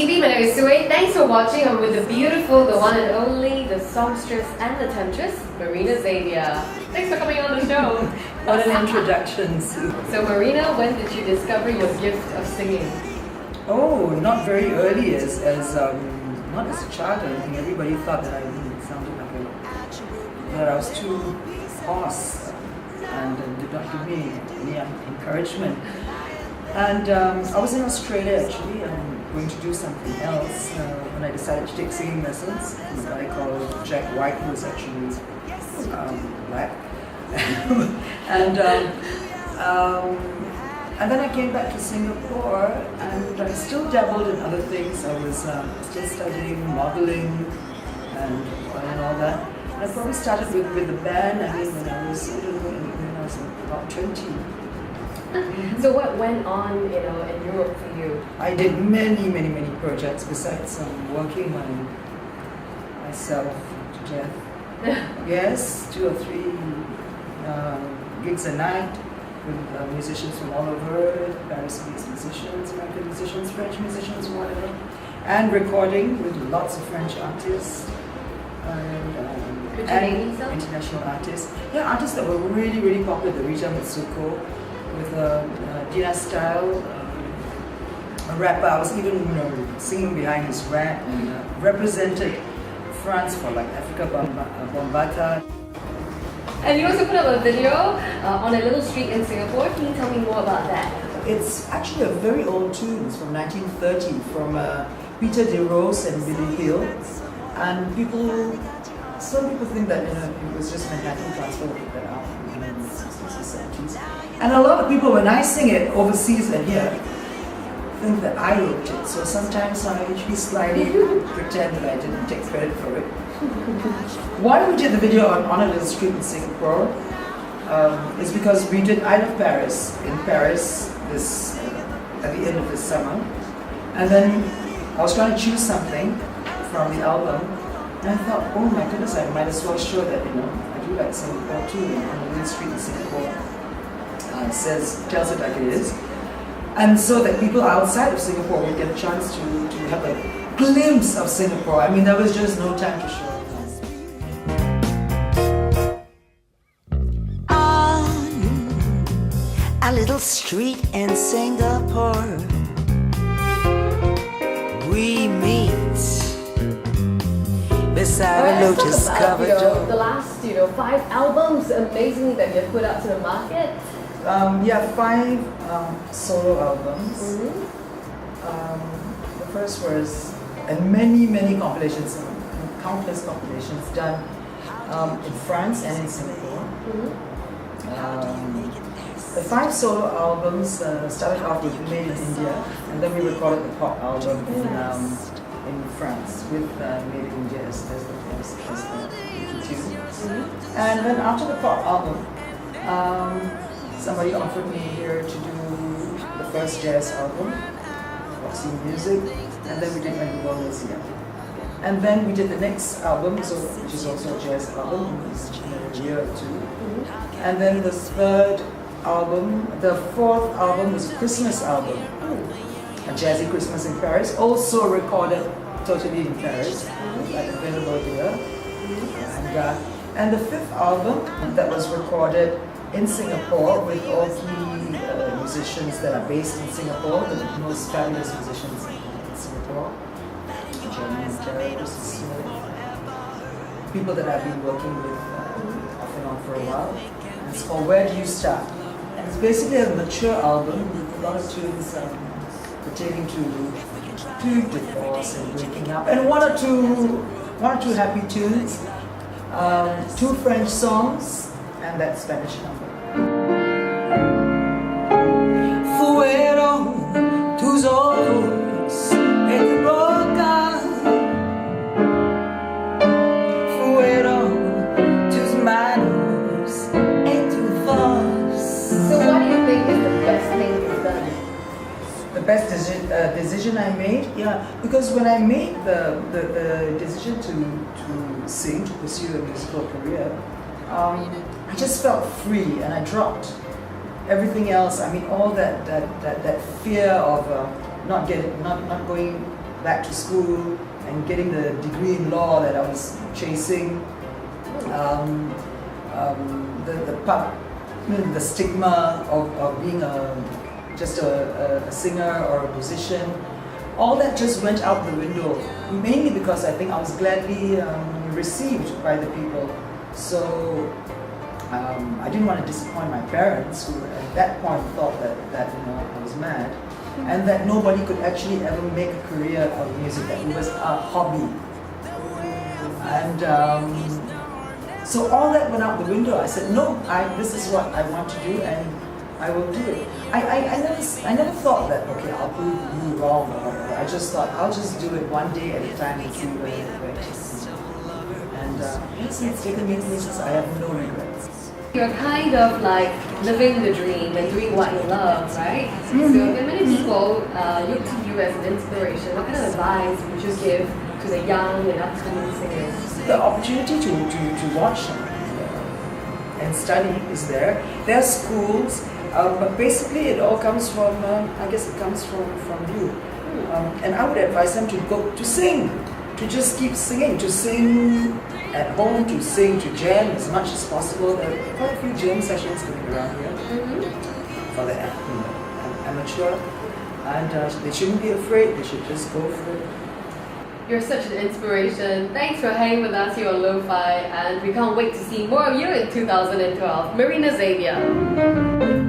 TV. My name is Sue. Thanks for watching. I'm with the beautiful, the one and only, the songstress and the temptress, Marina Xavier. Thanks for coming on the show. What an introduction, Sue. So Marina, when did you discover your gift of singing? Oh, not very early, not as a child or anything. Everybody thought that I sounded like that I was too hoarse and did not give me any encouragement. And I was in Australia actually, going to do something else when I decided to take singing lessons. This guy called Jack White, who was actually black. And then I came back to Singapore and I still dabbled in other things. I was still studying modeling and all that. And I probably started with the band, when I was about 20. So what went on, in Europe for you? I did many projects besides working on myself to death. Yes, 2 or 3 gigs a night with musicians from all over, Paris-based musicians, American musicians, French musicians, whatever, and recording with lots of French artists and international artists. Yeah, artists that were really popular. The Rita Mitsuko with Dina Style, a rapper. I was even singing behind his rap and represented France for like Africa Bombata. And you also put up a video on a little street in Singapore. Can you tell me more about that? It's actually a very old tune. It's from 1930 from Peter De Rose and Billy Hill. And some people think that it was just Manhattan Transfer that put that out in the 60s or 70s. And a lot of people, when I sing it overseas and here, think that I wrote it. So sometimes I usually slyly pretend that I didn't take credit for it. Why we did the video on a little street in Singapore is because we did I Love Paris in Paris at the end of this summer. And then I was trying to choose something from the album. And I thought, oh my goodness, I might as well show that, I do like Singapore too, on a little street in Singapore. Tells it like it is. And so that people outside of Singapore would get a chance to have a glimpse of Singapore. There was just no time to show it. A little street in Singapore, we meet beside a lotus-covered door. The last, 5 albums, amazingly, that you've put out to the market. 5 solo albums. The first was, and many compilations, countless compilations done in France and in Singapore. The 5 solo albums started off with Made in India, and then we recorded the pop album in France with Made in India as the tune. And then after the pop album, somebody offered me here to do the first jazz album, Roxy Music, and then we did When the World Was Here. And then we did the next album, which is also a jazz album, in a year or 2. And then the the 4th album was a Christmas album, a jazzy Christmas in Paris, also recorded totally in Paris, like available here. And the 5th album that was recorded in Singapore with all key musicians that are based in Singapore, the most fabulous musicians in Singapore, people that I've been working with off and on for a while. And it's called Where Do You Start? And it's basically a mature album with a lot of tunes pertaining to divorce and breaking up, and one or two happy tunes, 2 French songs, and that Spanish number. Fueron tus ojos que te provocan, fueron tus manos en tu voz. So what do you think is the best thing you've done? The best decision I made? Yeah, because when I made the decision to sing, to pursue a musical career, I just felt free, and I dropped everything else. All that fear of not going back to school and getting the degree in law that I was chasing. The stigma of being just a singer or a musician, all that just went out the window, mainly because I think I was gladly received by the people. So I didn't want to disappoint my parents, who at that point thought that I was mad, and that nobody could actually ever make a career out of music, that it was a hobby. And so all that went out the window. I said, no, this is what I want to do, and I will do it. I never thought that, okay, I'll prove you wrong or whatever. I just thought, I'll just do it one day at a time and see where it takes me. And yes, it's taken me places. I have no regrets. You're kind of like living the dream and doing what you love, right? Mm-hmm. So many people look to you as an inspiration. What kind of advice would you give to the young and upcoming singers? The opportunity to watch and study is there. There are schools, but basically it all comes from, I guess it comes from you. And I would advise them to go to sing, to just keep singing, to sing at home, to sing, to jam as much as possible. There are quite a few jam sessions going around here for the amateur, and they shouldn't be afraid, they should just go for it. You're such an inspiration. Thanks for hanging with us here on Lo-Fi, and we can't wait to see more of you in 2012. Marina Xavier.